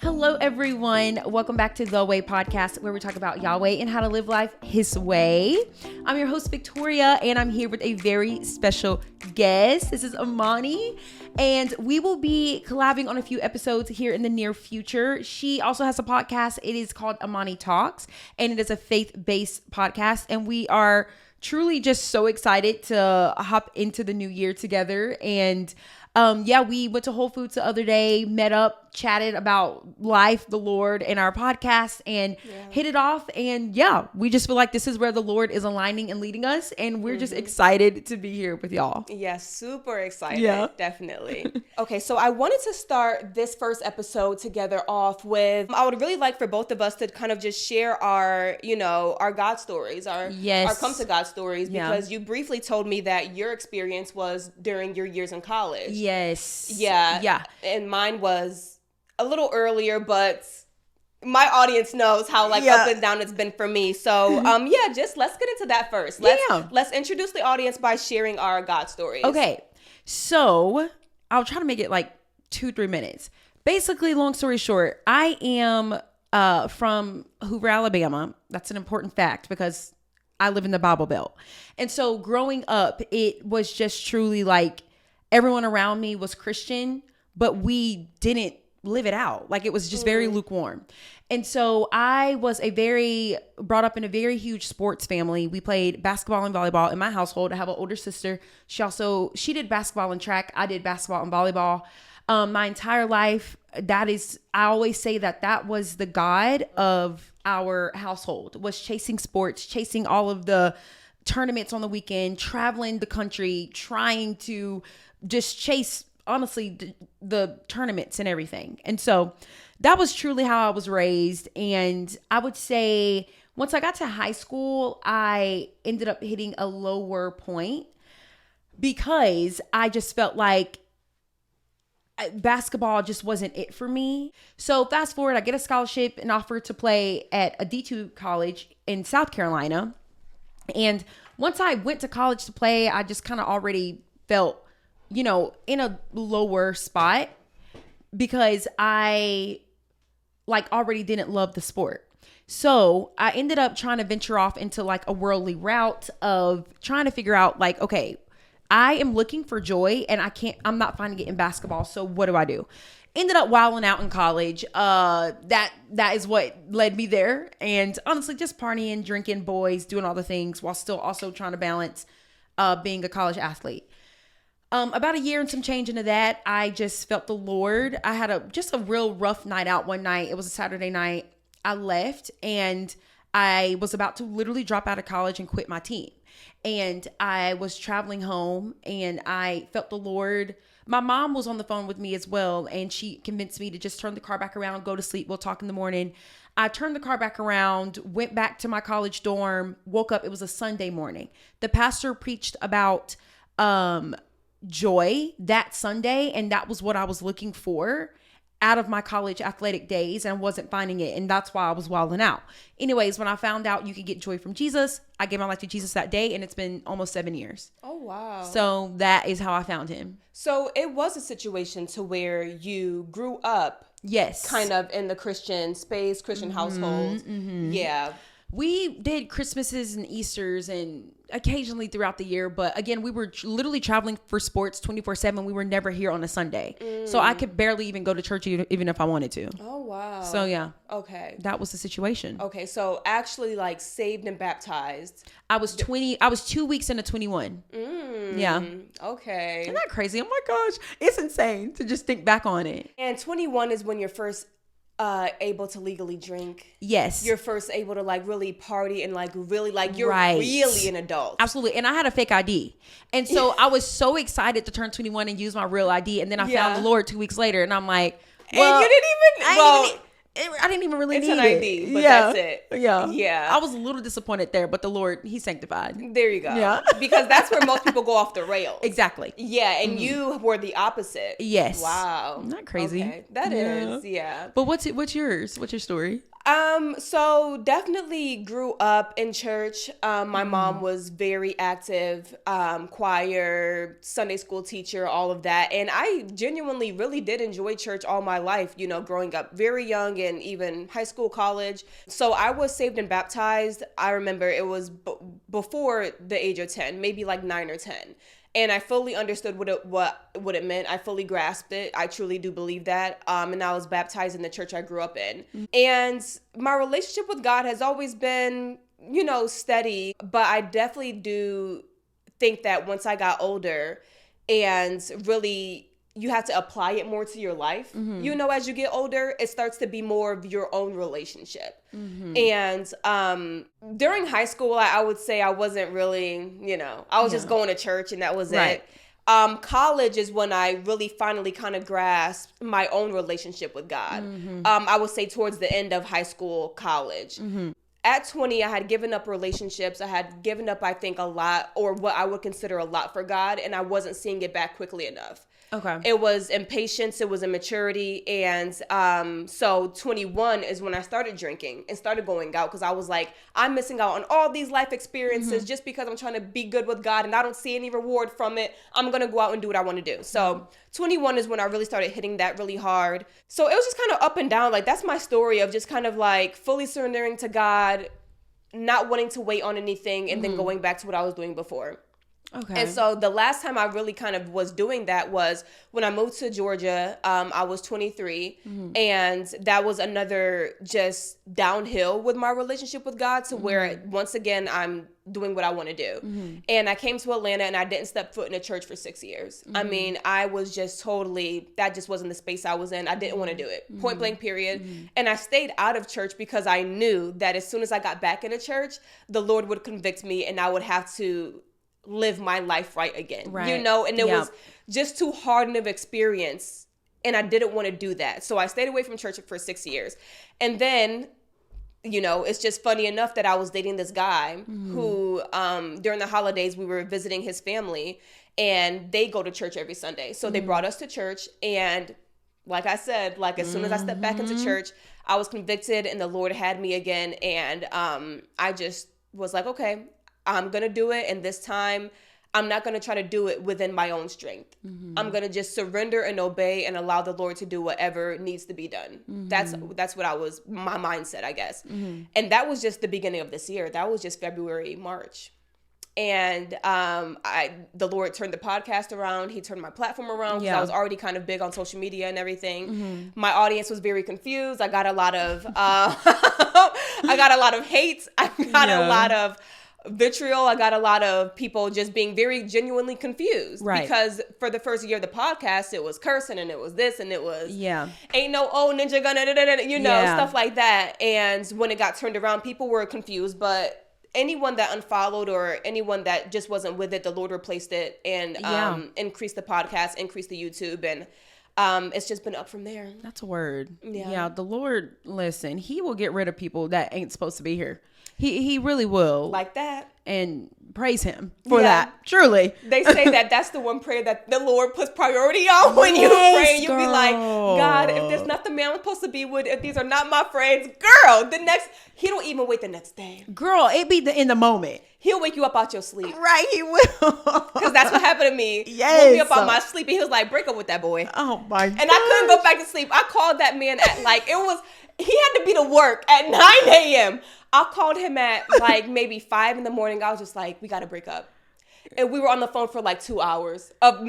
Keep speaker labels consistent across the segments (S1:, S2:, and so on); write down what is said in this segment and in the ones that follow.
S1: Hello, everyone. Welcome back to The Way Podcast, where we talk about Yahweh and how to live life His way. I'm your host, Victoria, and I'm here with a very special guest. This is Amani, and we will be collabing on a few episodes here in the near future. She also has a podcast. It is called Amani Talks, and it is a faith-based podcast, and we are truly just so excited to hop into the new year together. And we went to Whole Foods the other day, met up, chatted about life, the Lord, and our podcast, and hit it off. And we just feel like this is where the Lord is aligning and leading us, and we're just excited to be here with y'all.
S2: Yes, super excited. Yeah, definitely. Okay, so I wanted to start this first episode together off with, I would really like for both of us to kind of just share our God stories, our come to God stories, because you briefly told me that your experience was during your years in college.
S1: Yes.
S2: Yeah. And mine was a little earlier, but my audience knows how up and down it's been for me. So just let's get into that first. Let's introduce the audience by sharing our God stories.
S1: Okay. So I'll try to make it 2-3 minutes. Basically, long story short, I am from Hoover, Alabama. That's an important fact because I live in the Bible Belt. And so growing up, it was just truly everyone around me was Christian, but we didn't live it out. It was just very lukewarm. And so I was brought up in a very huge sports family. We played basketball and volleyball in my household. I have an older sister. She did basketball and track. I did basketball and volleyball. My entire life, I always say that was the God of our household, was chasing sports, chasing all of the tournaments on the weekend, traveling the country, trying to just chase, honestly, the tournaments and everything. And so that was truly how I was raised. And I would say once I got to high school, I ended up hitting a lower point because I just felt like basketball just wasn't it for me. So fast forward, I get a scholarship and offer to play at a D2 college in South Carolina. And once I went to college to play, I just kind of already felt in a lower spot because I already didn't love the sport. So I ended up trying to venture off into a worldly route of trying to figure out okay, I am looking for joy and I'm not finding it in basketball. So what do I do? Ended up wilding out in college. That is what led me there. And honestly, just partying, drinking, boys, doing all the things while still also trying to balance being a college athlete. About a year and some change into that, I just felt the Lord. I had a real rough night out one night. It was a Saturday night. I left and I was about to literally drop out of college and quit my team. And I was traveling home and I felt the Lord. My mom was on the phone with me as well. And she convinced me to just turn the car back around, go to sleep. We'll talk in the morning. I turned the car back around, went back to my college dorm, woke up. It was a Sunday morning. The pastor preached about, joy that Sunday, and that was what I was looking for out of my college athletic days, and wasn't finding it, and that's why I was wilding out. Anyways, when I found out you could get joy from Jesus, I gave my life to Jesus that day, and it's been almost 7 years.
S2: Oh wow.
S1: So that is how I found him.
S2: So it was a situation to where you grew up kind of in the Christian space, Christian household. Yeah.
S1: We did Christmases and Easters and occasionally throughout the year. But again, we were literally traveling for sports 24/7. We were never here on a Sunday. So I could barely even go to church even if I wanted to.
S2: Oh, wow.
S1: So yeah.
S2: Okay.
S1: That was the situation.
S2: Okay. So actually saved and baptized.
S1: I was 2 weeks into 21. Yeah.
S2: Okay.
S1: Isn't that crazy? Oh my gosh. It's insane to just think back on it.
S2: And 21 is when you're first able to legally drink.
S1: Yes.
S2: You're first able to really party and really you're really an adult.
S1: Absolutely. And I had a fake ID. And so I was so excited to turn 21 and use my real ID. And then I found the Lord 2 weeks later and I'm like, well,
S2: and you didn't even
S1: I didn't even really
S2: it's
S1: need
S2: an ID, but
S1: yeah.
S2: that's it.
S1: Yeah.
S2: Yeah.
S1: I was a little disappointed there, but the Lord, he sanctified.
S2: There you go.
S1: Yeah.
S2: Because that's where most people go off the rails.
S1: Exactly.
S2: Yeah, and you were the opposite.
S1: Yes.
S2: Wow.
S1: Not crazy.
S2: Okay. That is, yeah.
S1: But what's yours? What's your story?
S2: So definitely grew up in church. My mom was very active, choir, Sunday school teacher, all of that. And I genuinely really did enjoy church all my life, you know, growing up very young and even high school, college. So I was saved and baptized. I remember it was before the age of 10, maybe like 9 or 10. And I fully understood what it meant. I fully grasped it. I truly do believe that. And I was baptized in the church I grew up in. Mm-hmm. And my relationship with God has always been, you know, steady. But I definitely do think that once I got older and really you have to apply it more to your life. Mm-hmm. You know, as you get older, it starts to be more of your own relationship. Mm-hmm. And during high school, I would say I wasn't really, you know, I was just going to church and that was it. College is when I really finally kind of grasped my own relationship with God. Mm-hmm. I would say towards the end of high school, college. Mm-hmm. At 20, I had given up relationships. I had given up, I think, a lot, or what I would consider a lot for God, and I wasn't seeing it back quickly enough. Okay. It was impatience, it was immaturity, and so 21 is when I started drinking and started going out because I was like, I'm missing out on all these life experiences just because I'm trying to be good with God and I don't see any reward from it. I'm going to go out and do what I want to do. So 21 is when I really started hitting that really hard. So it was just kind of up and down. Like, that's my story of just kind of like fully surrendering to God, not wanting to wait on anything, and then going back to what I was doing before. Okay. And so the last time I really kind of was doing that was when I moved to Georgia. I was 23, and that was another just downhill with my relationship with God to where once again I'm doing what I want to do. And I came to Atlanta and I didn't step foot in a church for 6 years. I mean, I was just totally, that just wasn't the space I was in. I didn't want to do it. Point blank, period. And I stayed out of church because I knew that as soon as I got back into church, the Lord would convict me and I would have to live my life right again, you know, and it was just too hard of an experience and I didn't want to do that. So I stayed away from church for 6 years. And then, you know, it's just funny enough that I was dating this guy who, during the holidays, we were visiting his family and they go to church every Sunday. So they brought us to church. And like I said, like as soon as I stepped back into church, I was convicted and the Lord had me again. And I just was like, okay, I'm going to do it. And this time, I'm not going to try to do it within my own strength. I'm going to just surrender and obey and allow the Lord to do whatever needs to be done. That's what I was, my mindset, I guess. And that was just the beginning of this year. That was just February, March. And the Lord turned the podcast around. He turned my platform around because I was already kind of big on social media and everything. My audience was very confused. I got a lot of, hate. I got a lot of vitriol. I got a lot of people just being very genuinely confused because for the first year of the podcast, it was cursing and it was this and it was ain't no old ninja gonna you know stuff like that. And when it got turned around, people were confused. But anyone that unfollowed or anyone that just wasn't with it, the Lord replaced it and increased the podcast, increased the YouTube, and it's just been up from there.
S1: That's a word. Yeah, the Lord, listen, he will get rid of people that ain't supposed to be here. He really will.
S2: Like that.
S1: And praise him for that. Truly.
S2: They say that that's the one prayer that the Lord puts priority on when you pray. You'll be like, God, if there's nothing man I'm supposed to be with, if these are not my friends, girl, he don't even wait the next day.
S1: Girl, it be in the moment.
S2: He'll wake you up out your sleep.
S1: Right, he will.
S2: Because that's what happened to me.
S1: Yes.
S2: Woke me up out my sleep and he was like, break up with that boy.
S1: Oh my God.
S2: And I couldn't go back to sleep. I called that man at he had to be to work at 9 a.m. I called him at like maybe 5 in the morning. I was just like, we got to break up. And we were on the phone for like 2 hours of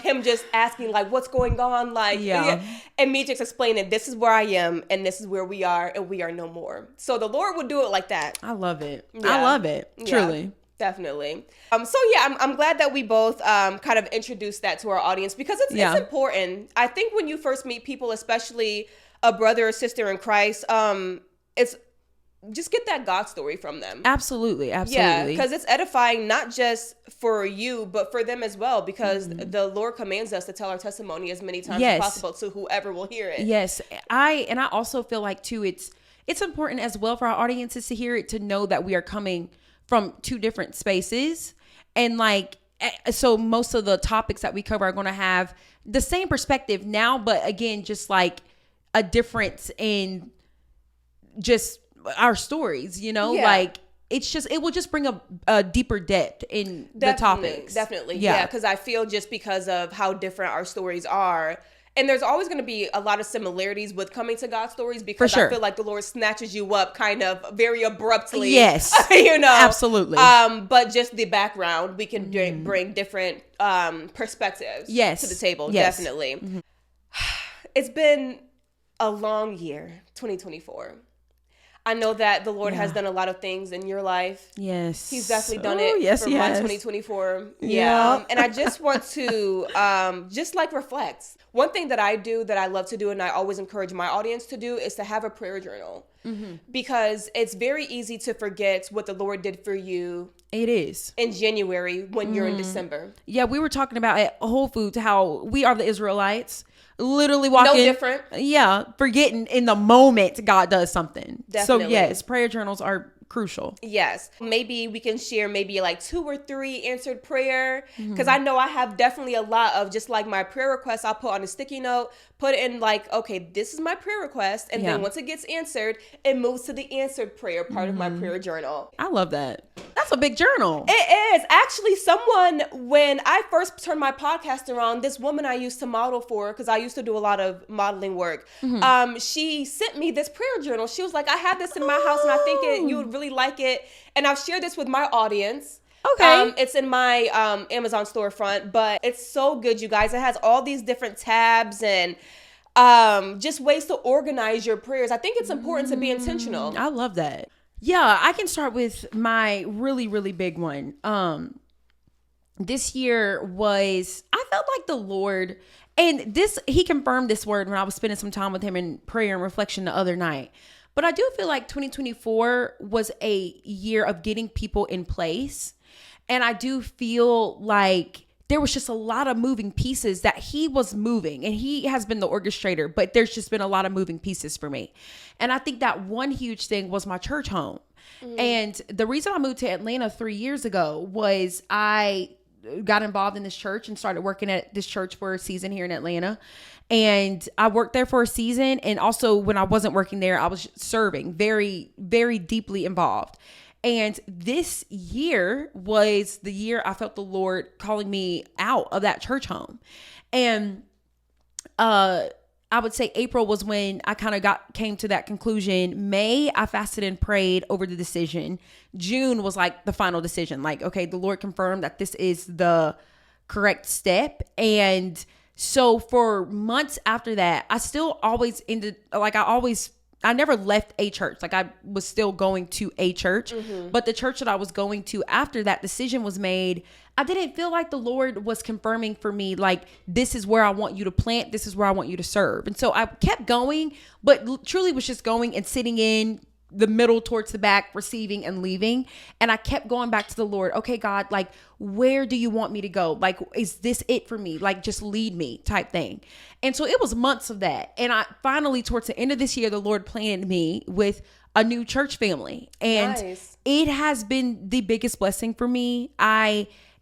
S2: him just asking like, what's going on? Like, and me just explaining, this is where I am and this is where we are and we are no more. So the Lord would do it like that.
S1: I love it. Yeah. I love it. Truly.
S2: Yeah, definitely. I'm glad that we both kind of introduced that to our audience because it's important. I think when you first meet people, especially a brother or sister in Christ, just get that God story from them.
S1: Absolutely.
S2: Yeah, because it's edifying not just for you, but for them as well, because the Lord commands us to tell our testimony as many times as possible to whoever will hear it.
S1: Yes. I also feel like too, it's important as well for our audiences to hear it, to know that we are coming from two different spaces. And like, so most of the topics that we cover are going to have the same perspective now, but again, just like a difference in just our stories, you know, like it will just bring a deeper depth in the topics.
S2: Definitely. Yeah. Because I feel just because of how different our stories are, and there's always going to be a lot of similarities with coming to God stories, because I feel like the Lord snatches you up kind of very abruptly.
S1: Yes.
S2: You know,
S1: absolutely.
S2: But just the background, we can bring different perspectives to the table. Yes. Definitely. It's been a long year, 2024. I know that the Lord has done a lot of things in your life.
S1: Yes.
S2: He's definitely done it for my 2024. Yeah. And I just want to just like reflect. One thing that I do that I love to do, and I always encourage my audience to do, is to have a prayer journal. Because it's very easy to forget what the Lord did for you.
S1: It is.
S2: In January when you're in December.
S1: Yeah, we were talking about at Whole Foods how we are the Israelites. Literally walking.
S2: No different.
S1: Yeah, forgetting in the moment God does something.
S2: Definitely.
S1: So yes, prayer journals are crucial.
S2: Yes. Maybe we can share maybe like 2 or 3 answered prayer. Because I know I have definitely a lot of just like my prayer requests I'll put on a sticky note, put in like, okay, this is my prayer request. And then once it gets answered, it moves to the answered prayer part of my prayer journal.
S1: I love that. That's a big journal.
S2: It is. Actually, someone, when I first turned my podcast around, this woman I used to model for, because I used to do a lot of modeling work, she sent me this prayer journal. She was like, I have this in my house and I think you would really like it. And I've shared this with my audience.
S1: Okay.
S2: It's in my Amazon storefront, but it's so good, you guys. It has all these different tabs and just ways to organize your prayers. I think it's important to be intentional.
S1: I love that. Yeah, I can start with my really, really big one. This year was, I felt like the Lord, and he confirmed this word when I was spending some time with him in prayer and reflection the other night. But I do feel like 2024 was a year of getting people in place. And I do feel like there was just a lot of moving pieces that he was moving, and he has been the orchestrator, but there's just been a lot of moving pieces for me. And I think that one huge thing was my church home. And the reason I moved to Atlanta 3 years ago was I got involved in this church and started working at this church for a season here in Atlanta. And I worked there for a season. And also when I wasn't working there, I was serving, very, very deeply involved. And this year was the year I felt the Lord calling me out of that church home. And I would say April was when I kind of came to that conclusion. May, I fasted and prayed over the decision. June was like the final decision. Like, okay, the Lord confirmed that this is the correct step. And so for months after that, I still always ended, like I never left a church. Like I was still going to a church, but the church that I was going to after that decision was made, I didn't feel like the Lord was confirming for me, like, this is where I want you to plant. This is where I want you to serve. And so I kept going, but truly was just going and sitting in the middle towards the back, receiving and leaving. And I kept going back to the Lord. Okay, God, like, where do you want me to go? Like, is this it for me? Like, just lead me type thing. And so it was months of that. And I finally, towards the end of this year, the Lord planted me with a new church family. And it has been the biggest blessing for me.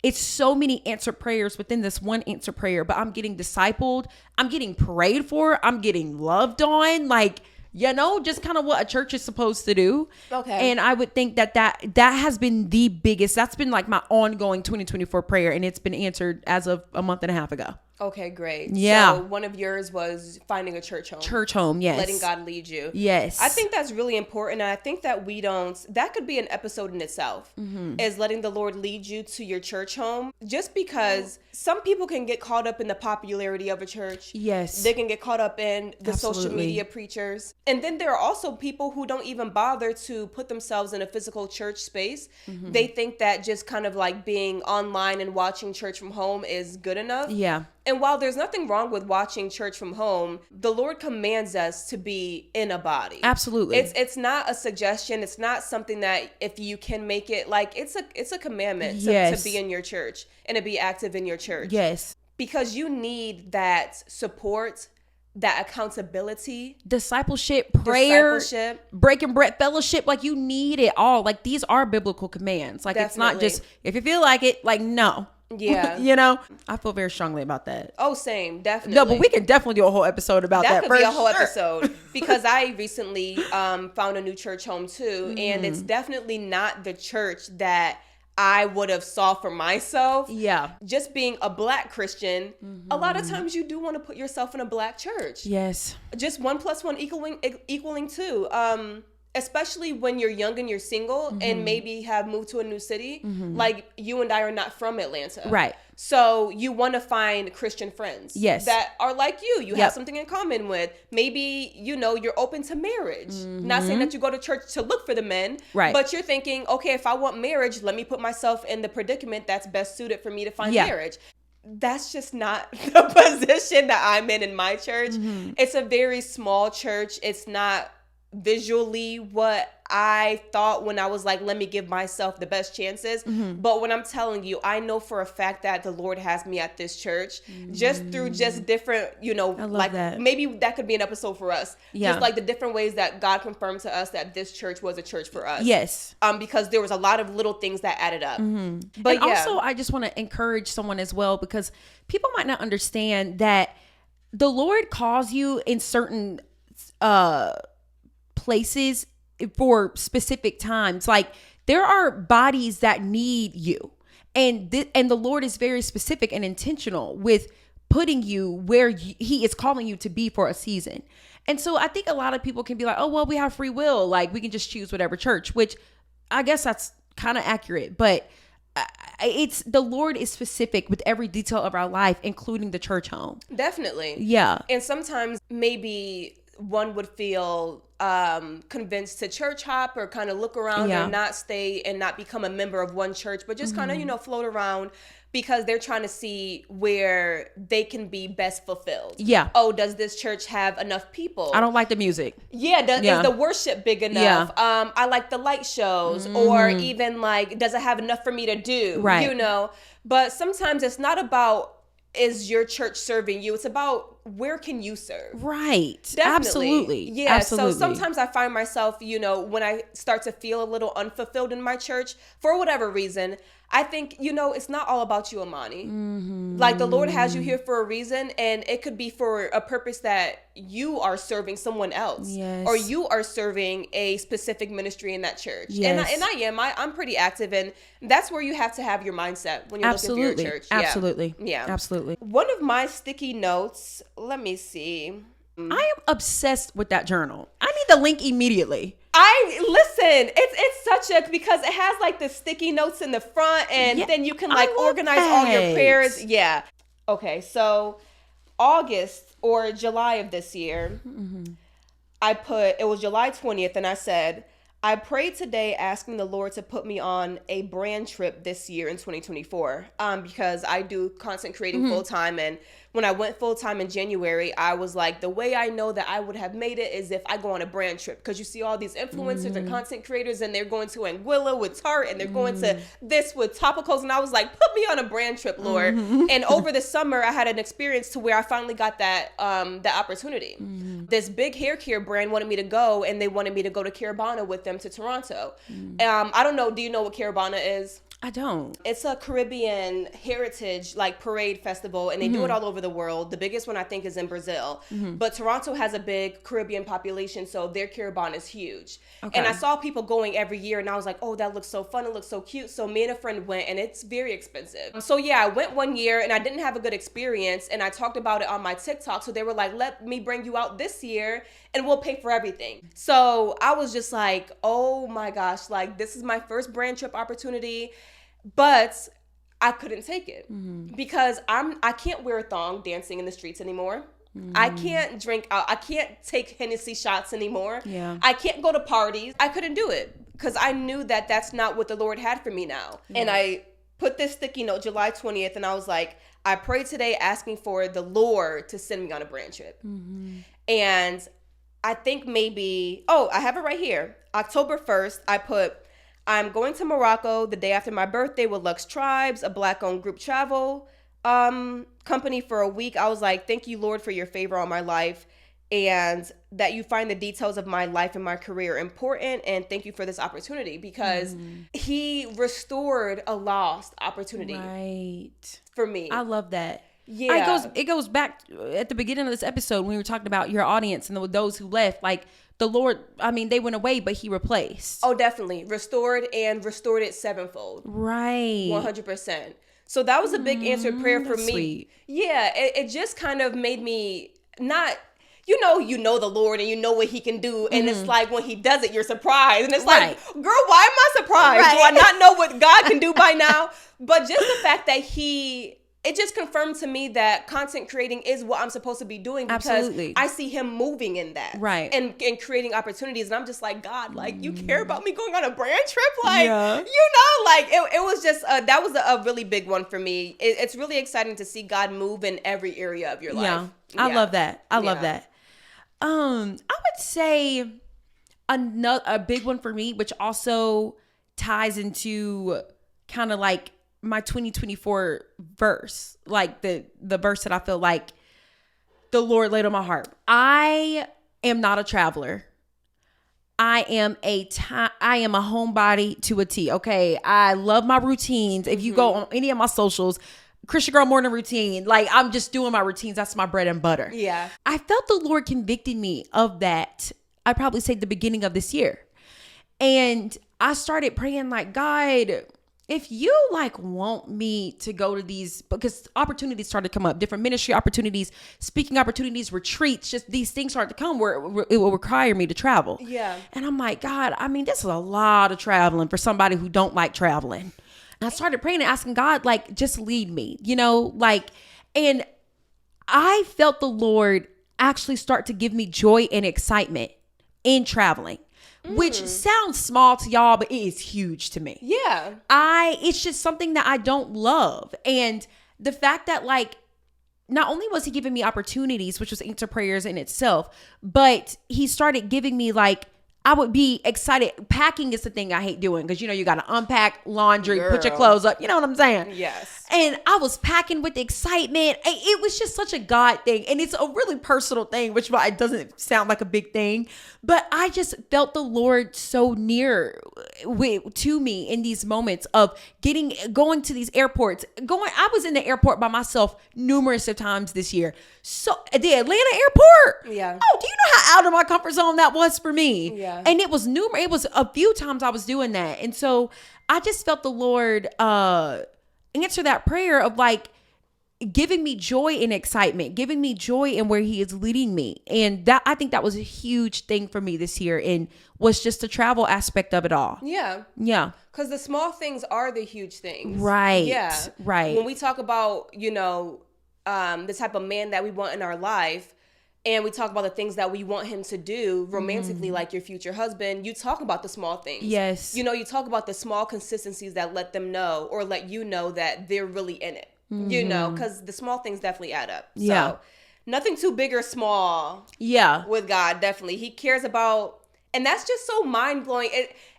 S1: It's so many answered prayers within this one answer prayer, but I'm getting discipled. I'm getting prayed for. I'm getting loved on. Like, you know, just kind of what a church is supposed to do. Okay. And I would think that has been the biggest, that's been like my ongoing 2024 prayer. And it's been answered as of a month and a half ago.
S2: Okay, great.
S1: Yeah.
S2: So one of yours was finding a church home.
S1: Church home, yes.
S2: Letting God lead you.
S1: Yes.
S2: I think that's really important. And I think that that could be an episode in itself, is letting the Lord lead you to your church home. Just because some people can get caught up in the popularity of a church.
S1: Yes.
S2: They can get caught up in the social media preachers. And then there are also people who don't even bother to put themselves in a physical church space. They think that just kind of like being online and watching church from home is good enough.
S1: Yeah.
S2: And while there's nothing wrong with watching church from home, the Lord commands us to be in a body.
S1: Absolutely.
S2: It's not a suggestion. It's not something that if you can make it, like it's a commandment to be in your church and to be active in your church.
S1: Yes.
S2: Because you need that support, that accountability,
S1: discipleship, prayer, breaking bread, fellowship. Like, you need it all. Like, these are biblical commands. Like, It's not just if you feel like it. Like, no.
S2: Yeah.
S1: You know, I feel very strongly about that.
S2: Oh, same. Definitely.
S1: No, but we can definitely do a whole episode about that.
S2: That could be a whole episode, because I recently found a new church home too, and it's definitely not the church that I would have saw for myself.
S1: Yeah.
S2: Just being a Black Christian, a lot of times you do want to put yourself in a Black church.
S1: Yes.
S2: Just 1 + 1 equaling 2. Especially when you're young and you're single and maybe have moved to a new city. Like, you and I are not from Atlanta.
S1: Right.
S2: So you want to find Christian friends.
S1: Yes.
S2: That are like you. You have something in common with. Maybe, you're open to marriage. Not saying that you go to church to look for the men.
S1: Right.
S2: But you're thinking, okay, if I want marriage, let me put myself in the predicament that's best suited for me to find marriage. That's just not the position that I'm in my church. It's a very small church. It's not visually what I thought when I was like, let me give myself the best chances. But when I'm telling you, I know for a fact that the Lord has me at this church just through just different, like that. Maybe that could be an episode for us. Yeah. Just like the different ways that God confirmed to us that this church was a church for us.
S1: Yes.
S2: Because there was a lot of little things that added up.
S1: But also, I just want to encourage someone as well, because people might not understand that the Lord calls you in certain places for specific times. Like, there are bodies that need you, and the Lord is very specific and intentional with putting you where he is calling you to be for a season. And so I think a lot of people can be like, oh, well, we have free will, like we can just choose whatever church, which I guess that's kind of accurate, but it's the Lord is specific with every detail of our life, including the church home.
S2: Definitely.
S1: Yeah.
S2: And sometimes maybe one would feel convinced to church hop or kind of look around and not stay and not become a member of one church, but just kind of, float around, because they're trying to see where they can be best fulfilled. Yeah. Oh, does this church have enough people?
S1: I don't like the music.
S2: Yeah. Is the worship big enough? Yeah. I like the light shows, or even like, does it have enough for me to do?
S1: Right.
S2: But sometimes it's not about, is your church serving you? It's about, where can you serve? Right. Definitely.
S1: Absolutely.
S2: Yeah.
S1: Absolutely.
S2: So sometimes I find myself, when I start to feel a little unfulfilled in my church, for whatever reason, I think, it's not all about you, Amani. Like, the Lord has you here for a reason, and it could be for a purpose that you are serving someone else. Yes. Or you are serving a specific ministry in that church. Yes. I'm pretty active, and that's where you have to have your mindset when you're looking for your church.
S1: Absolutely. Yeah. Absolutely.
S2: One of my sticky notes, let me see.
S1: I am obsessed with that journal. I need the link immediately.
S2: Listen, it's such a, because it has like the sticky notes in the front, and then you can like organize all your prayers. Yeah. Okay, so August or July of this year, it was July 20th, and I said, I prayed today asking the Lord to put me on a brand trip this year in 2024, because I do content creating full time, and when I went full time in January, I was like, the way I know that I would have made it is if I go on a brand trip, because you see all these influencers and content creators, and they're going to Anguilla with Tarte, and they're going to this with Topicals, and I was like, put me on a brand trip, Lord. And over the summer, I had an experience to where I finally got that opportunity. This big hair care brand wanted me to go, and they wanted me to go to Carabana with them to Toronto. I don't know, do you know what Carabana is?
S1: I don't.
S2: It's a Caribbean heritage like parade festival, and they do it all over the world. The biggest one I think is in Brazil, but Toronto has a big Caribbean population, so their Carabana is huge. Okay. And I saw people going every year, and I was like, oh, that looks so fun. It looks so cute. So me and a friend went, and it's very expensive. So yeah, I went one year, and I didn't have a good experience, and I talked about it on my TikTok. So they were like, let me bring you out this year, and we'll pay for everything. So I was just like, oh my gosh, like this is my first brand trip opportunity. But I couldn't take it because I can't wear a thong dancing in the streets anymore. I can't drink out. I can't take Hennessy shots anymore. Yeah. I can't go to parties. I couldn't do it because I knew that that's not what the Lord had for me now. And I put this sticky note July 20th, and I was like, I prayed today asking for the Lord to send me on a brand trip. And I think maybe, I have it right here. October 1st, I put, I'm going to Morocco the day after my birthday with Lux Tribes, a Black-owned group travel company for a week. I was like, thank you, Lord, for your favor on my life, and that you find the details of my life and my career important, and thank you for this opportunity, because he restored a lost opportunity for me.
S1: I love that.
S2: Yeah.
S1: It goes back at the beginning of this episode when we were talking about your audience and those who left. Like, the Lord, I mean, they went away, but he replaced.
S2: Oh, definitely. Restored it sevenfold.
S1: Right.
S2: 100%. So that was a big answered prayer for me.
S1: Sweet.
S2: Yeah. It just kind of made me not, you know the Lord and you know what he can do. And it's like when he does it, you're surprised. And it's like, girl, why am I surprised?
S1: Right.
S2: Do I not know what God can do by now? But just the fact that it just confirmed to me that content creating is what I'm supposed to be doing, because I see him moving in that.
S1: Right.
S2: And creating opportunities. And I'm just like, God, like, you care about me going on a brand trip? Like, like, it was just, that was a really big one for me. It's really exciting to see God move in every area of your life.
S1: I love that. I love that. I would say a big one for me, which also ties into kind of like my 2024 verse, like the verse that I feel like the Lord laid on my heart. I am not a traveler. I am a homebody to a T. Okay. I love my routines. If you go on any of my socials, Christian Girl Morning Routine, like, I'm just doing my routines. That's my bread and butter.
S2: Yeah.
S1: I felt the Lord convicting me of that. I'd probably say the beginning of this year. And I started praying like, God, if you like want me to go to these, because opportunities started to come up, different ministry opportunities, speaking opportunities, retreats, just these things started to come where it will require me to travel.
S2: Yeah.
S1: And I'm like, God, I mean, this is a lot of traveling for somebody who don't like traveling. And I started praying and asking God, like, just lead me, and I felt the Lord actually start to give me joy and excitement in traveling. Which sounds small to y'all, but it is huge to me.
S2: Yeah.
S1: It's just something that I don't love. And the fact that, like, not only was he giving me opportunities, which was answer prayers in itself, but he started giving me, like, I would be excited. Packing is the thing I hate doing, because, you got to unpack laundry, put your clothes up. You know what I'm saying?
S2: Yes.
S1: And I was packing with excitement. It was just such a God thing. And it's a really personal thing, which it doesn't sound like a big thing. But I just felt the Lord so near to me in these moments of going to these airports. I was in the airport by myself numerous of times this year. So the Atlanta airport.
S2: Yeah.
S1: Oh, do you know how out of my comfort zone that was for me?
S2: Yeah.
S1: And it was a few times I was doing that. And so I just felt the Lord answer that prayer of, like, giving me joy and excitement, giving me joy in where he is leading me. And that, I think that was a huge thing for me this year, and was just the travel aspect of it all.
S2: Yeah.
S1: Yeah.
S2: Because the small things are the huge things.
S1: Right.
S2: Yeah.
S1: Right.
S2: When we talk about, the type of man that we want in our life, and we talk about the things that we want him to do romantically, like your future husband, you talk about the small things.
S1: Yes.
S2: You talk about the small consistencies that let them know, or let you know that they're really in it, because the small things definitely add up.
S1: Yeah.
S2: So nothing too big or small.
S1: Yeah.
S2: With God, definitely. He cares about, and that's just so mind blowing.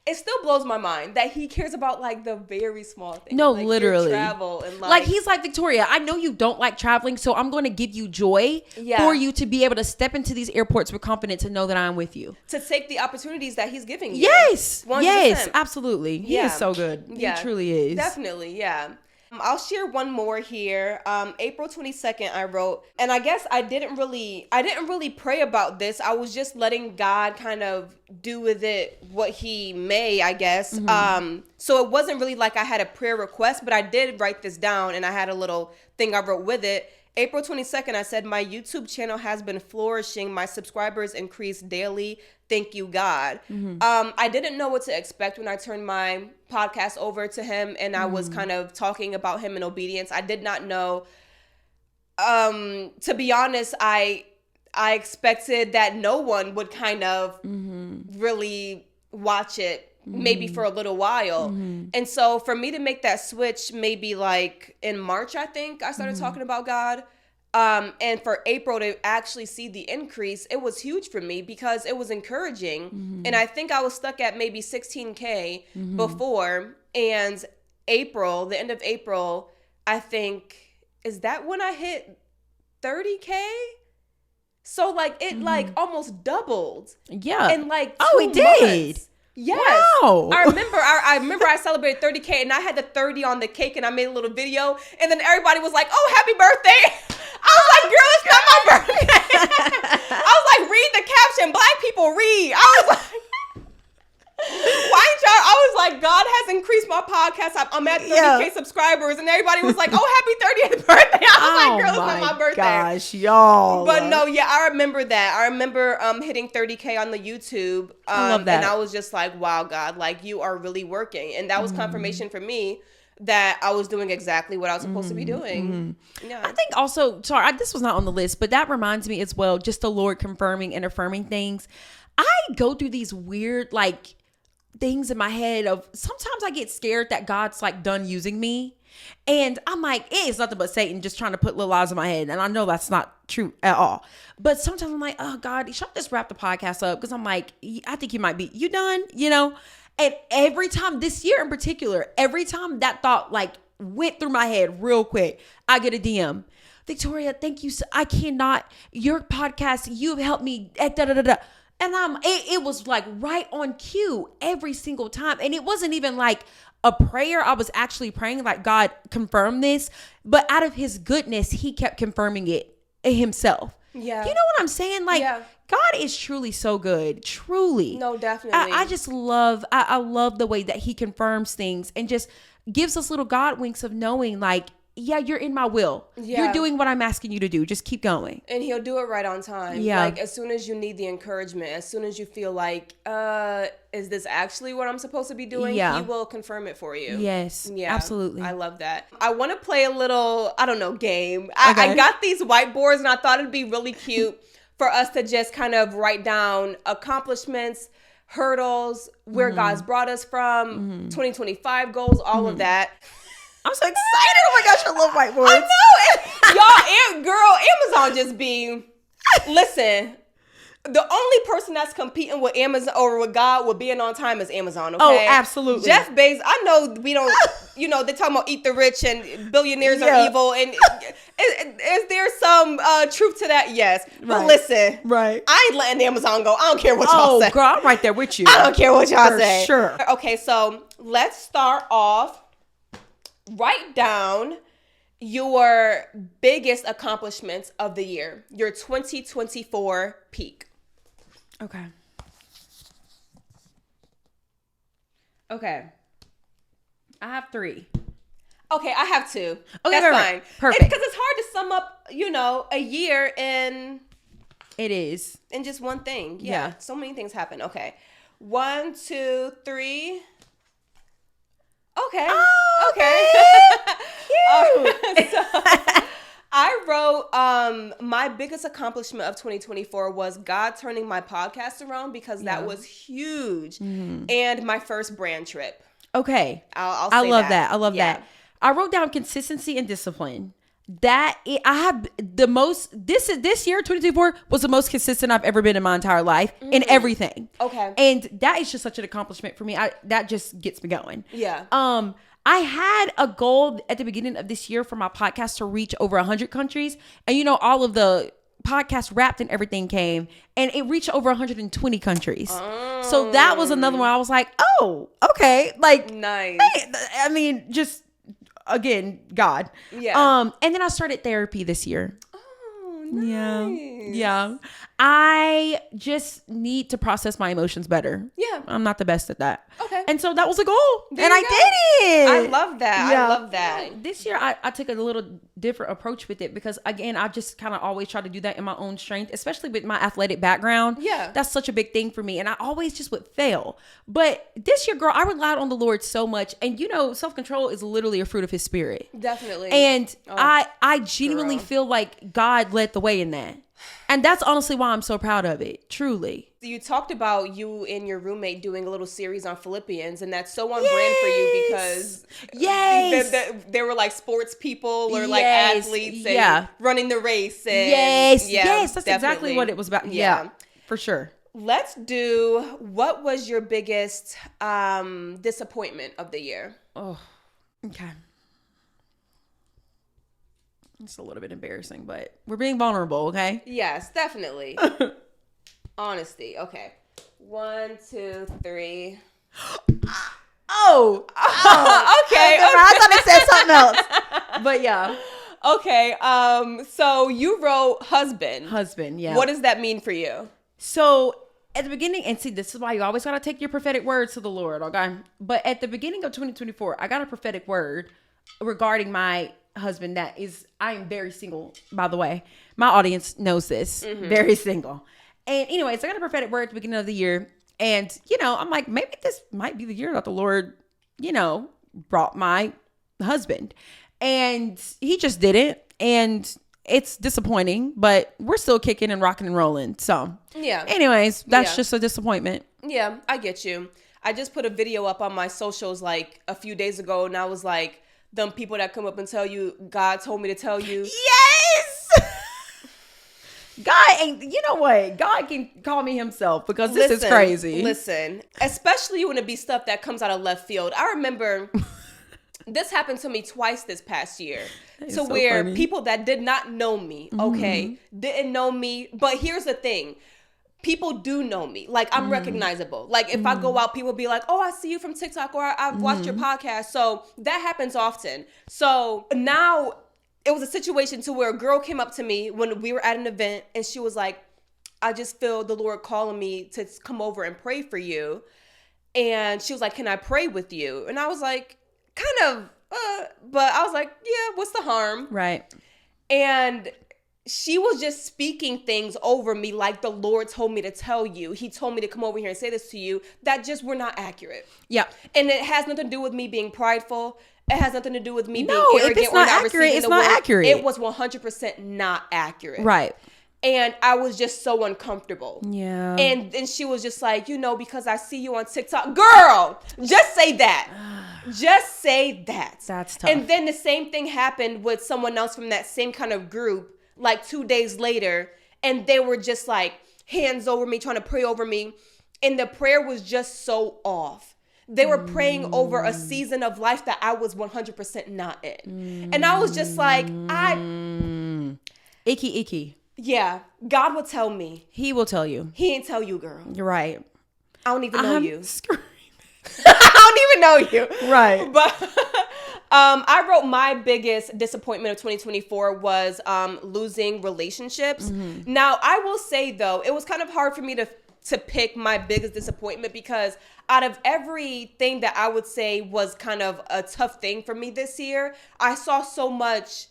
S2: It still blows my mind that he cares about, like, the very small things.
S1: No,
S2: like
S1: literally.
S2: your travel and
S1: like he's like, Victoria, I know you don't like traveling, so I'm going to give you joy for you to be able to step into these airports with confidence and know that I'm with you.
S2: To take the opportunities that he's giving you.
S1: Yes.
S2: 100%.
S1: Yes, absolutely. He is so good.
S2: Yeah.
S1: He truly is.
S2: Definitely, yeah. I'll share one more here. April 22nd, I wrote, and I guess I didn't really pray about this. I was just letting God kind of do with it what he may, I guess. So it wasn't really like I had a prayer request, but I did write this down, and I had a little thing I wrote with it. April 22nd, I said, my YouTube channel has been flourishing. My subscribers increase daily. Thank you, God. I didn't know what to expect when I turned my podcast over to him, and I was kind of talking about him in obedience. I did not know. To be honest, I expected that no one would kind of really watch it maybe for a little while. And so for me to make that switch, maybe like in March, I think I started talking about God. And for April to actually see the increase, it was huge for me because it was encouraging. And I think I was stuck at maybe 16K before. And April, the end of April, I think, is that when I hit 30K? So like it like almost doubled.
S1: Yeah.
S2: In like 2
S1: it did.
S2: months. Yes.
S1: Wow.
S2: I remember I celebrated 30K and I had the 30 on the cake and I made a little video and then everybody was like, "Oh, happy birthday." I was like, "Girl, it's not my birthday." I was like, "Read the caption. Black people read." I was like, why ain't y'all? I was like, God has increased my podcast. I'm at 30K subscribers, and everybody was like, "Oh, happy 30th birthday!" I was like, "Girl, it's not my birthday."
S1: Gosh, y'all.
S2: But no, yeah, I remember that. I remember hitting 30K on the YouTube.
S1: I love that,
S2: and I was just like, "Wow, God, like you are really working," and that was confirmation for me that I was doing exactly what I was supposed to be doing. Yeah.
S1: I think also, sorry, this was not on the list, but that reminds me as well, just the Lord confirming and affirming things. I go through these weird like things in my head of sometimes I get scared that God's like done using me. And I'm like, it's nothing but Satan just trying to put little lies in my head. And I know that's not true at all. But sometimes I'm like, oh God, should I just wrap the podcast up? Because I'm like, I think you done, you know? And every time this year in particular, every time that thought like went through my head real quick, I get a DM. Victoria, thank you. I cannot, your podcast, you've helped me. And it was like right on cue every single time. And it wasn't even like a prayer. I was actually praying like, God, confirm this. But out of his goodness, he kept confirming it himself.
S2: Yeah.
S1: You know what I'm saying? Like, God is truly so good. Truly.
S2: No, definitely.
S1: I just love, I love the way that he confirms things and just gives us little God winks of knowing like, yeah, you're in my will. Yeah. You're doing what I'm asking you to do. Just keep going.
S2: And he'll do it right on time.
S1: Yeah.
S2: Like as soon as you need the encouragement, as soon as you feel like, is this actually what I'm supposed to be doing?
S1: Yeah.
S2: He will confirm it for you.
S1: Yes. Yeah. Absolutely.
S2: I love that. I want to play a little, I don't know, game. I got these whiteboards and I thought it'd be really cute for us to just kind of write down accomplishments, hurdles, where God's brought us from, 2025 goals, all of that.
S1: I'm so excited. Oh my gosh, I love whiteboards.
S2: I know. Y'all, girl, Amazon just be, listen, the only person that's competing with Amazon or with God with being on time is Amazon, okay?
S1: Oh, absolutely.
S2: Jeff Bezos, I know we don't, they're talking about eat the rich and billionaires are evil. And is there some truth to that? Yes. But listen, I ain't letting Amazon go. I don't care what y'all say.
S1: Oh, girl, I'm right there with you.
S2: I don't care what y'all say.
S1: Sure.
S2: Okay, so let's start off. Write down your biggest accomplishments of the year, your 2024 peak.
S1: Okay. I have 3.
S2: Okay, I have 2. Okay,
S1: that's
S2: fine.
S1: Perfect.
S2: Because it's hard to sum up, a year in...
S1: It is.
S2: In just one thing. Yeah. So many things happen. Okay. 1, 2, 3... Okay.
S1: Oh, okay.
S2: Cute. So I wrote my biggest accomplishment of 2024 was God turning my podcast around because that was huge. And my first brand trip.
S1: Okay.
S2: I'll say
S1: I love that. I love that. I wrote down consistency and discipline. I have the most, this year, 2024, was the most consistent I've ever been in my entire life in everything. Okay. And that is just such an accomplishment for me. That just gets me going.
S2: Yeah.
S1: I had a goal at the beginning of this year for my podcast to reach over 100 countries. And all of the podcast Wrapped and everything came and it reached over 120 countries. So that was another one I was like, oh, okay. Like,
S2: nice.
S1: Hey, I mean, just... Again, God.
S2: Yeah.
S1: And then I started therapy this year.
S2: Oh, nice.
S1: Yeah. I just need to process my emotions better.
S2: Yeah.
S1: I'm not the best at that.
S2: Okay.
S1: And so that was a goal.
S2: There
S1: and I did it.
S2: I love that.
S1: Yeah.
S2: I love that.
S1: This year, I took a little different approach with it because, again, I just kind of always try to do that in my own strength, especially with my athletic background.
S2: Yeah.
S1: That's such a big thing for me. And I always just would fail. But this year, girl, I relied on the Lord so much. And, self-control is literally a fruit of his spirit.
S2: Definitely.
S1: And I genuinely feel like God led the way in that. And that's honestly why I'm so proud of it. Truly.
S2: You talked about you and your roommate doing a little series on Philippians, and that's so on brand for you because they were like sports people or like athletes and running the race. And
S1: yes, that's exactly what it was about. Yeah, for sure.
S2: Let's do, what was your biggest disappointment of the year?
S1: Oh, okay. It's a little bit embarrassing, but we're being vulnerable, okay?
S2: Yes, definitely. Honesty. Okay. 1, 2, 3.
S1: Oh. Okay. I thought it said something else. But yeah.
S2: Okay. So you wrote husband.
S1: Husband, yeah.
S2: What does that mean for you?
S1: So at the beginning, and see, this is why you always got to take your prophetic words to the Lord, okay? But at the beginning of 2024, I got a prophetic word regarding my husband I am very single, by the way. My audience knows this. Mm-hmm. Very single. And anyways, I got a prophetic word at the beginning of the year. And, I'm like, maybe this might be the year that the Lord, brought my husband. And he just didn't. And it's disappointing, but we're still kicking and rocking and rolling. So,
S2: yeah.
S1: Anyways, that's just a disappointment.
S2: Yeah, I get you. I just put a video up on my socials like a few days ago, and I was like, them people that come up and tell you, God told me to tell you.
S1: Yes! God ain't, you know what? God can call me himself because this is crazy.
S2: Listen, especially when it be stuff that comes out of left field. I remember this happened to me twice this past year. To where funny. People that did not know me, didn't know me. But here's the thing. People do know me. Like, I'm recognizable. Like, if I go out, people be like, oh, I see you from TikTok, or I've watched your podcast. So that happens often. So now it was a situation to where a girl came up to me when we were at an event, and she was like, I just feel the Lord calling me to come over and pray for you. And she was like, can I pray with you? And I was like, kind of, but I was like, yeah, what's the harm?
S1: Right.
S2: And she was just speaking things over me like the Lord told me to tell you. He told me to come over here and say this to you that just were not accurate.
S1: Yeah.
S2: And it has nothing to do with me being prideful. It has nothing to do with me being arrogant.
S1: If it's not accurate, it's not accurate.
S2: It was 100% not accurate.
S1: Right.
S2: And I was just so uncomfortable.
S1: Yeah.
S2: And then she was just like, because I see you on TikTok. Girl, just say that. Just say that.
S1: That's tough.
S2: And then the same thing happened with someone else from that same kind of group, like 2 days later. And they were just like hands over me, trying to pray over me. And the prayer was just so off. They were praying over a season of life that I was 100% not in. And I was just like,
S1: Icky.
S2: Yeah, God will tell me.
S1: He will tell you.
S2: He ain't tell you, girl.
S1: You're right.
S2: I don't even know you.
S1: Screaming.
S2: I don't even know you.
S1: Right.
S2: But I wrote my biggest disappointment of 2024 was losing relationships. Mm-hmm. Now, I will say, though, it was kind of hard for me to pick my biggest disappointment because out of everything that I would say was kind of a tough thing for me this year, I saw so much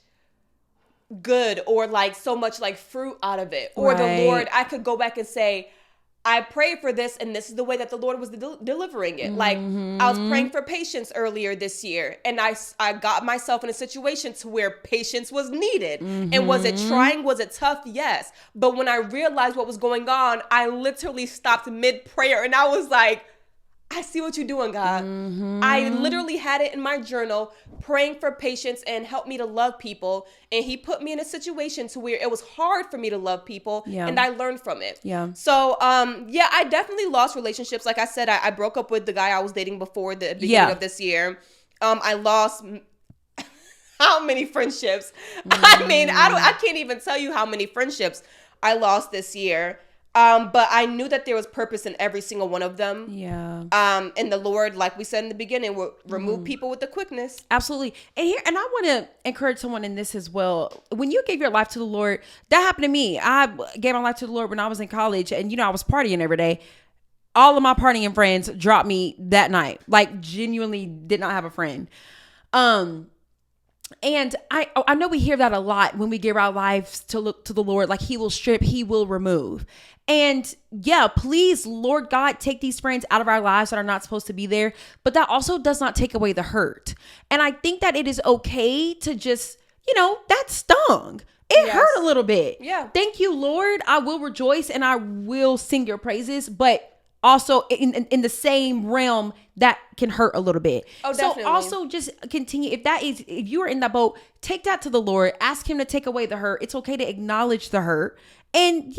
S2: good or like so much like fruit out of it. Or the Lord, I could go back and say, I prayed for this and this is the way that the Lord was delivering it. Like I was praying for patience earlier this year and I got myself in a situation to where patience was needed. And was it trying? Was it tough? Yes. But when I realized what was going on, I literally stopped mid-prayer and I was like, I see what you're doing, God. I literally had it in my journal, praying for patience and help me to love people. And he put me in a situation to where it was hard for me to love people. Yeah. And I learned from it.
S1: Yeah.
S2: So, I definitely lost relationships. Like I said, I broke up with the guy I was dating before the beginning of this year. I lost how many friendships? I mean, I can't even tell you how many friendships I lost this year. But I knew that there was purpose in every single one of them.
S1: Yeah.
S2: And the Lord, like we said in the beginning, will remove people with the quickness.
S1: Absolutely. And I want to encourage someone in this as well. When you gave your life to the Lord, that happened to me. I gave my life to the Lord when I was in college and, I was partying every day. All of my partying friends dropped me that night. Like genuinely did not have a friend. And I know we hear that a lot when we give our lives to look to the Lord, like he will strip, he will remove. And yeah, please, Lord God, take these friends out of our lives that are not supposed to be there. But that also does not take away the hurt. And I think that it is okay to just, that stung. it hurt a little bit.
S2: Yeah.
S1: Thank you, Lord. I will rejoice and I will sing your praises, but also in the same realm that can hurt a little bit.
S2: Oh, definitely.
S1: So also just continue. If you are in that boat, take that to the Lord. Ask him to take away the hurt. It's okay to acknowledge the hurt. And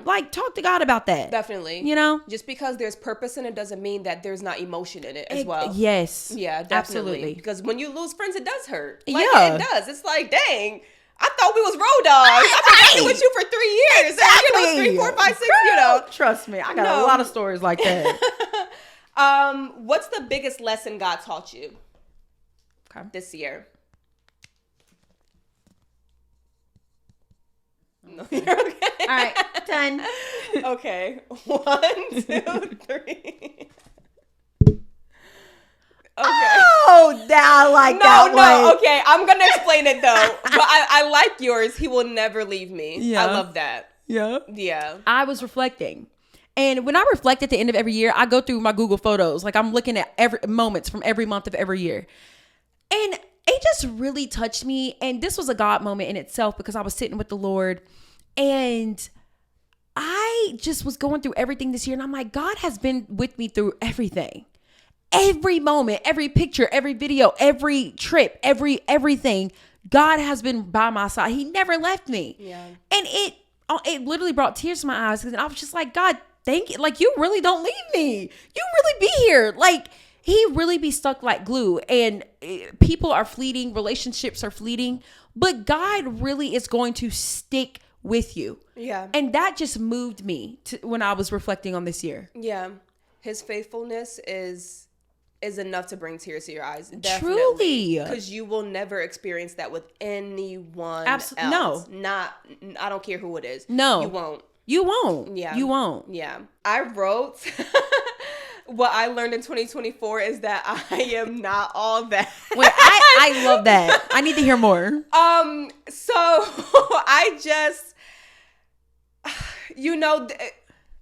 S1: like talk to God about that.
S2: Definitely.
S1: You know,
S2: just because there's purpose in it doesn't mean that there's not emotion in it as well.
S1: Yes.
S2: Yeah, definitely.
S1: Absolutely.
S2: Because when you lose friends, it does hurt. Like,
S1: yeah,
S2: it does. It's like, dang, I thought we was road dogs. I've been with you for 3 years.
S1: Exactly.
S2: And, 3, 4, 5, 6,
S1: Girl, trust me, I got a lot of stories like that.
S2: What's the biggest lesson God taught you this year? No, you're okay.
S1: All right, done.
S2: Okay. 1, 2, 3. Okay.
S1: Oh, I like that one.
S2: No, okay. I'm going to explain it, though. But I like yours. He will never leave me.
S1: Yeah.
S2: I love that.
S1: Yeah.
S2: Yeah.
S1: I was reflecting. And when I reflect at the end of every year, I go through my Google Photos. Like, I'm looking at every moments from every month of every year. And it just really touched me. And this was a God moment in itself because I was sitting with the Lord. And I just was going through everything this year. And I'm like, God has been with me through everything. Every moment, every picture, every video, every trip, everything. God has been by my side. He never left me.
S2: Yeah.
S1: And it literally brought tears to my eyes because I was just like, God, thank you. Like, you really don't leave me. You really be here. Like, he really be stuck like glue. And people are fleeting. Relationships are fleeting. But God really is going to stick with you.
S2: Yeah.
S1: And that just moved me when I was reflecting on this year.
S2: Yeah. His faithfulness is enough to bring tears to your eyes. Definitely.
S1: Truly.
S2: Because you will never experience that with anyone else.
S1: No.
S2: I don't care who it is.
S1: No.
S2: You won't.
S1: You won't.
S2: Yeah.
S1: You won't.
S2: Yeah. I wrote, what I learned in 2024 is that I am not all that.
S1: Wait, I love that. I need to hear more.
S2: So I just,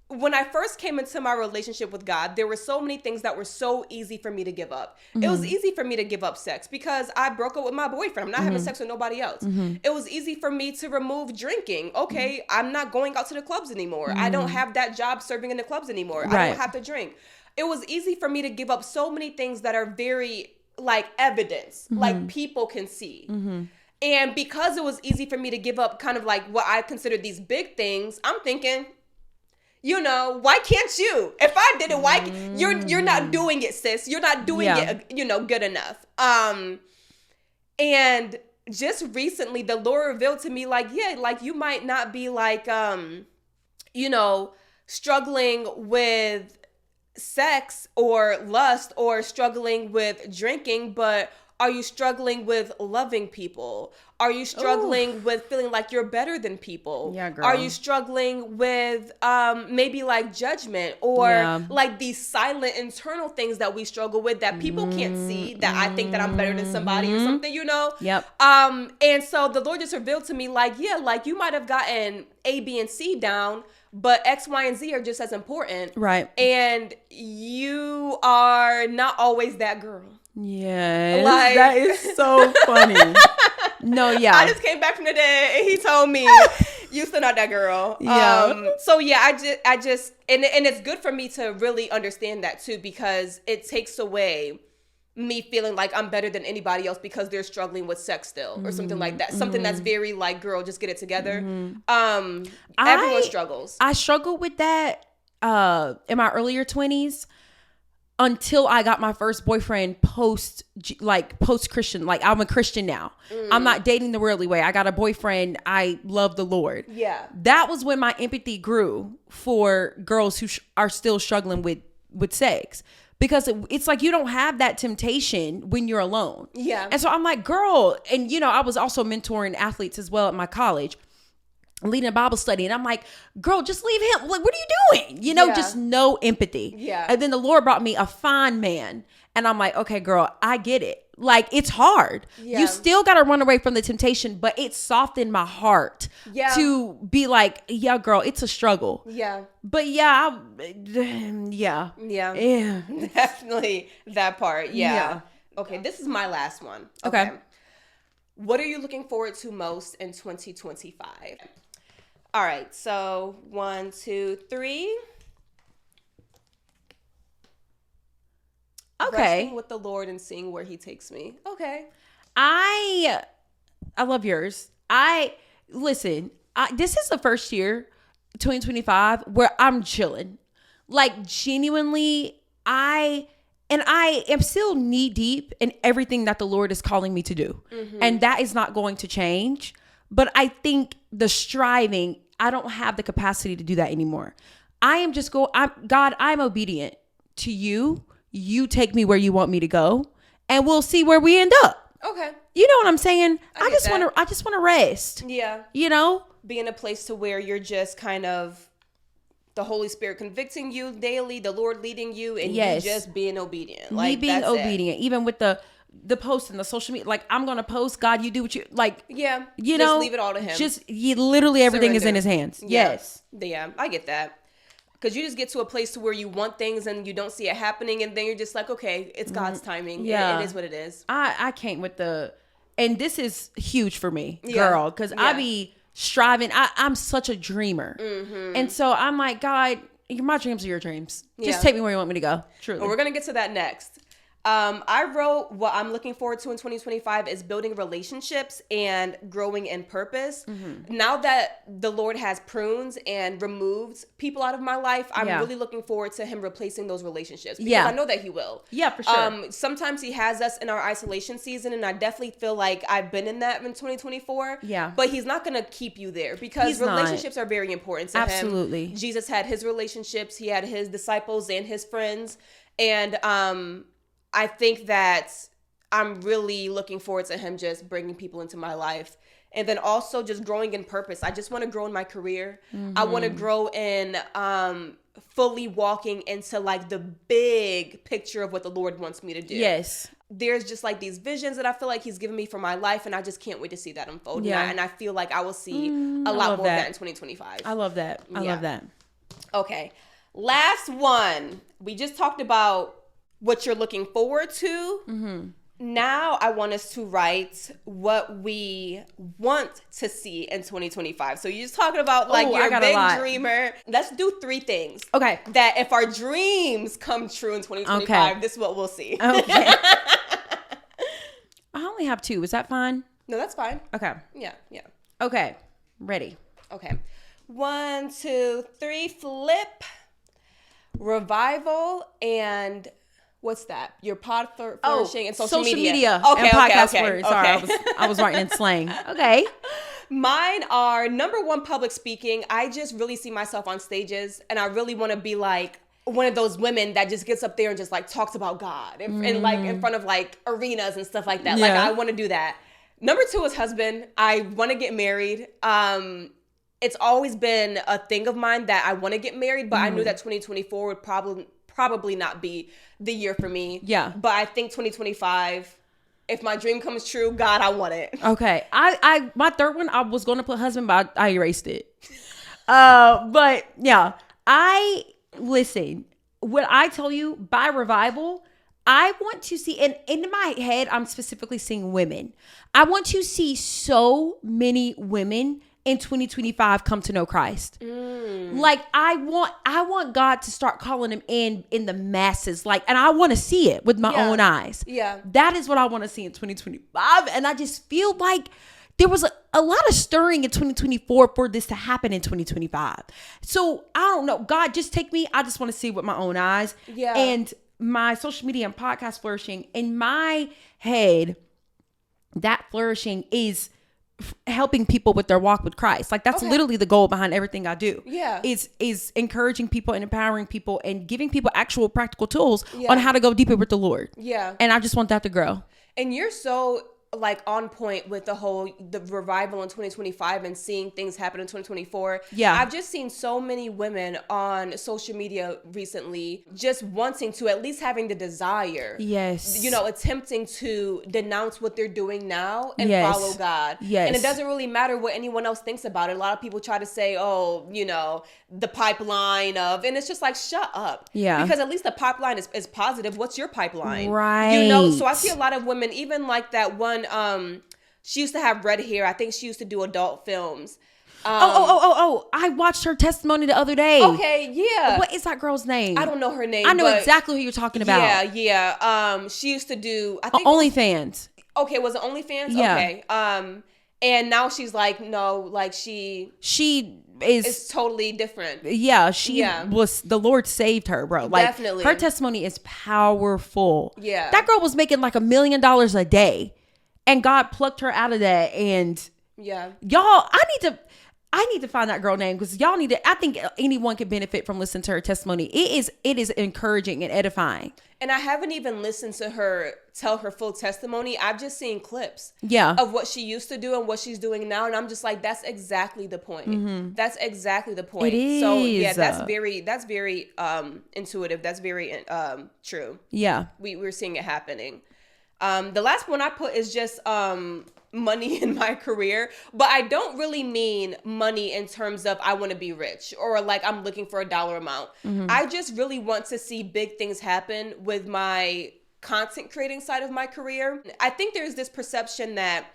S2: when I first came into my relationship with God, there were so many things that were so easy for me to give up. Mm-hmm. It was easy for me to give up sex because I broke up with my boyfriend. I'm not having sex with nobody else. Mm-hmm. It was easy for me to remove drinking. Okay, I'm not going out to the clubs anymore. I don't have that job serving in the clubs anymore.
S1: Right.
S2: I don't have to drink. It was easy for me to give up so many things that are very like evidence, like people can see. Mm-hmm. And because it was easy for me to give up kind of like what I consider these big things, I'm thinking, why can't you? If I did it, why you're not doing it, sis. You're not doing it, good enough. And just recently the Lord revealed to me like, you might not be like struggling with sex or lust or struggling with drinking, but are you struggling with loving people? Are you struggling with feeling like you're better than people?
S1: Yeah, girl.
S2: Are you struggling with maybe like judgment or like these silent internal things that we struggle with that people can't see, that I think that I'm better than somebody or something,
S1: Yep.
S2: And so the Lord just revealed to me like, you might have gotten A, B, and C down, but X, Y, and Z are just as important.
S1: Right.
S2: And you are not always that girl.
S1: Yes, that is so funny. No, yeah.
S2: I just came back from the day and he told me, you still not that girl.
S1: Yeah.
S2: So yeah, I just, and it's good for me to really understand that too, because it takes away me feeling like I'm better than anybody else because they're struggling with sex still or something like that. Something that's very like, girl, just get it together. Everyone struggles.
S1: I struggled with that in my earlier 20s. Until I got my first boyfriend post Christian. Like, I'm a Christian now. I'm not dating the worldly way. I got a boyfriend. I love the Lord.
S2: Yeah.
S1: That was when my empathy grew for girls who are still struggling with sex. Because it's like you don't have that temptation when you're alone.
S2: Yeah.
S1: And so I'm like, girl, and I was also mentoring athletes as well at my college, leading a Bible study. And I'm like, girl, just leave him. Like, what are you doing? Just no empathy.
S2: Yeah.
S1: And then the Lord brought me a fine man. And I'm like, okay, girl, I get it. Like, it's hard.
S2: Yeah.
S1: You still got to run away from the temptation, but it softened my heart to be like, yeah, girl, it's a struggle.
S2: Yeah.
S1: But yeah.
S2: Definitely that part. Yeah. Okay. This is my last one.
S1: Okay.
S2: What are you looking forward to most in 2025? All right, so 1, 2, 3.
S1: Okay.
S2: Resting with the Lord and seeing where he takes me. Okay.
S1: I love yours. Listen, this is the first year, 2025, where I'm chilling. Like, genuinely, I am still knee deep in everything that the Lord is calling me to do. Mm-hmm. And that is not going to change. But I think the striving, I don't have the capacity to do that anymore. God, I'm obedient to you. You take me where you want me to go, and we'll see where we end up.
S2: Okay.
S1: You know what I'm saying? I just want to rest.
S2: Yeah.
S1: You know?
S2: Be in a place to where you're just kind of the Holy Spirit convicting you daily, the Lord leading you, and you just being obedient.
S1: Me being obedient, even with the post and the social media. Like, I'm gonna post. God, you do what you like.
S2: Yeah.
S1: You
S2: just
S1: know,
S2: leave it all to him.
S1: Literally everything
S2: Surrender.
S1: is in his hands.
S2: Yeah.
S1: Yes.
S2: Yeah, I get that. Because you just get to a place to where you want things and you don't see it happening, and then you're just like, okay, it's God's timing.
S1: Yeah.
S2: It is what it is.
S1: I can't with and this is huge for me, girl, because I be striving. I'm such a dreamer. Mm-hmm. And so I'm like, God, my dreams are your dreams. Just take me where you want me to go. Truly.
S2: Well, we're going to get to that next. I wrote what I'm looking forward to in 2025 is building relationships and growing in purpose. Mm-hmm. Now that the Lord has prunes and removed people out of my life, I'm really looking forward to him replacing those relationships. Because I know that he will.
S1: Yeah, for sure.
S2: Sometimes he has us in our isolation season, and I definitely feel like I've been in that in 2024. Yeah. But he's not going to keep you there because relationships are very important to him.
S1: Absolutely.
S2: Jesus had his relationships. He had his disciples and his friends. And I think that I'm really looking forward to him just bringing people into my life. And then also just growing in purpose. I just want to grow in my career. Mm-hmm. I want to grow in fully walking into like the big picture of what the Lord wants me to do.
S1: Yes.
S2: There's just like these visions that I feel like he's given me for my life, and I just can't wait to see that unfold. Yeah. And I feel like I will see a lot more of that in 2025.
S1: I love that. I love that.
S2: Okay. Last one. We just talked about what you're looking forward to. Mm-hmm. Now I want us to write what we want to see in 2025. So you're just talking about like you're a big dreamer. Let's do 3 things. Okay. That if our dreams come true in 2025, this is what we'll see. Okay.
S1: I only have 2. Is that fine?
S2: No, that's fine.
S1: Okay.
S2: Yeah.
S1: Okay. Ready.
S2: Okay. 1, 2, 3, flip. Revival and... What's that? Your pod flourishing and social media.
S1: Okay, and podcast flourish. Sorry, I was writing in slang. Okay.
S2: Mine are number 1, public speaking. I just really see myself on stages, and I really want to be like one of those women that just gets up there and just like talks about God and like in front of like arenas and stuff like that. Yeah. Like I want to do that. Number 2 is husband. I want to get married. It's always been a thing of mine that I want to get married, but I knew that 2024 would probably not be the year for me. Yeah. But I think 2025, if my dream comes true, God, I want it.
S1: Okay. My third one, I was going to put husband, but I erased it. But yeah, listen, when I tell you by revival, I want to see, and in my head, I'm specifically seeing women. I want to see so many women in 2025 come to know Christ. Like I want God to start calling them in the masses. Like, and I want to see it with my own eyes. Yeah. That is what I want to see in 2025. And I just feel like there was a lot of stirring in 2024 for this to happen in 2025. So I don't know. God, just take me. I just want to see it with my own eyes. Yeah. And my social media and podcast flourishing, in my head, that flourishing is helping people with their walk with Christ. Like that's literally the goal behind everything I do. Yeah. Is encouraging people and empowering people and giving people actual practical tools on how to go deeper with the Lord. Yeah. And I just want that to grow.
S2: And you're so like on point with the revival in 2025 and seeing things happen in 2024. Yeah. I've just seen so many women on social media recently just wanting to, at least having the desire. Yes. Attempting to denounce what they're doing now and follow God. Yes. And it doesn't really matter what anyone else thinks about it. A lot of people try to say, the pipeline of, and it's just like, shut up. Yeah. Because at least the pipeline is positive. What's your pipeline?
S1: Right.
S2: So I see a lot of women, even like that one She used to have red hair. I think she used to do adult films.
S1: I watched her testimony the other day.
S2: Okay, yeah.
S1: What is that girl's name?
S2: I don't know her name.
S1: I know exactly who you're talking about.
S2: Yeah. She used to do, I think,
S1: OnlyFans.
S2: Okay, was it OnlyFans?
S1: Yeah.
S2: Okay. And now she's like, no, like she is totally different.
S1: Yeah, she was, the Lord saved her, bro. Like,
S2: definitely.
S1: Her testimony is powerful.
S2: Yeah.
S1: That girl was making like $1 million a day, and God plucked her out of that. And
S2: yeah,
S1: y'all, I need to find that girl name, because y'all need to. I think anyone can benefit from listening to her testimony. It is encouraging and edifying.
S2: And I haven't even listened to her tell her full testimony. I've just seen clips
S1: of
S2: what she used to do and what she's doing now. And I'm just like, that's exactly the point. Mm-hmm. That's exactly the point.
S1: It is.
S2: So yeah, that's very intuitive. That's very true.
S1: Yeah.
S2: We're seeing it happening. The last one I put is just money in my career, but I don't really mean money in terms of I want to be rich or like I'm looking for a dollar amount. Mm-hmm. I just really want to see big things happen with my content creating side of my career. I think there's this perception that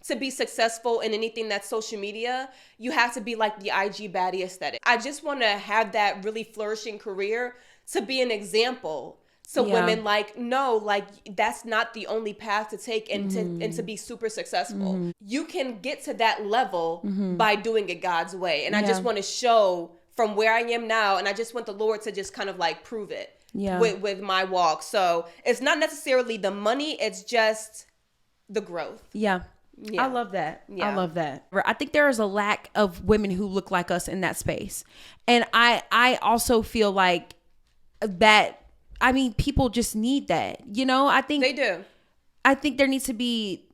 S2: to be successful in anything that's social media, you have to be like the IG baddie aesthetic. I just want to have that really flourishing career to be an example. So women, like, no, like, that's not the only path to take and to be super successful. Mm-hmm. You can get to that level by doing it God's way. And I just want to show from where I am now, and I just want the Lord to just kind of like prove it with my walk. So it's not necessarily the money, it's just the growth.
S1: Yeah. I love that. I love that. I think there is a lack of women who look like us in that space. And I also feel like that, I mean, people just need that. You know, I think
S2: they do.
S1: I think there needs to be,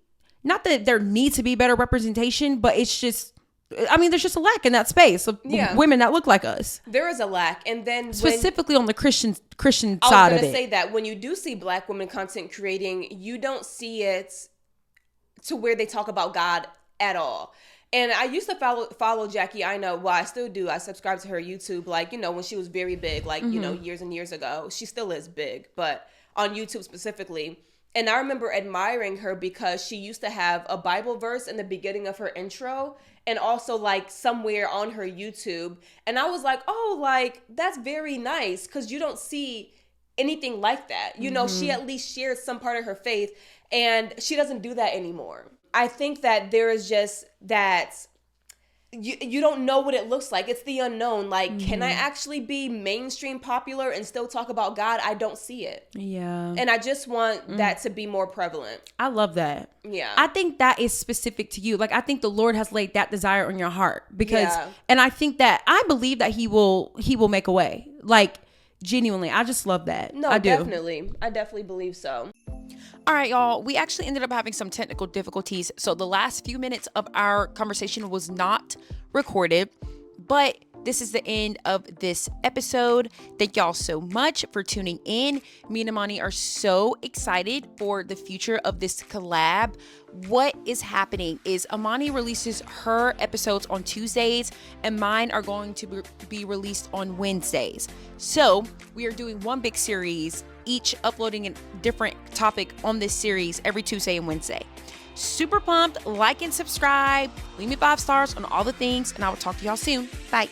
S1: not that there needs to be better representation, but it's just, I mean, there's just a lack in that space of women that look like us.
S2: There is a lack. And then
S1: specifically on the Christian side of it.
S2: I was going to say that when you do see Black women content creating, you don't see it to where they talk about God at all. And I used to follow Jackie. I know, well, I still do. I subscribe to her YouTube, like, you know, when she was very big, like, you know, years and years ago. She still is big, but on YouTube specifically. And I remember admiring her because she used to have a Bible verse in the beginning of her intro and also like somewhere on her YouTube. And I was like, oh, like, that's very nice, because you don't see anything like that. You know, she at least shared some part of her faith, and she doesn't do that anymore. I think that there is just that you don't know what it looks like. It's the unknown. Like, can I actually be mainstream popular and still talk about God? I don't see it. Yeah. And I just want that to be more prevalent.
S1: I love that.
S2: Yeah.
S1: I think that is specific to you. Like, I think the Lord has laid that desire on your heart because, and I think that, I believe that he will make a way. Like, genuinely, I just love that.
S2: No,
S1: I do.
S2: Definitely. I definitely believe so.
S1: All right, y'all, we actually ended up having some technical difficulties. So the last few minutes of our conversation was not recorded, but this is the end of this episode. Thank y'all so much for tuning in. Me and Amani are so excited for the future of this collab. What is happening is Amani releases her episodes on Tuesdays and mine are going to be released on Wednesdays. So we are doing one big series, each uploading a different topic on this series every Tuesday and Wednesday. Super pumped. Like and subscribe. Leave me 5 stars on all the things, and I will talk to y'all soon. Bye.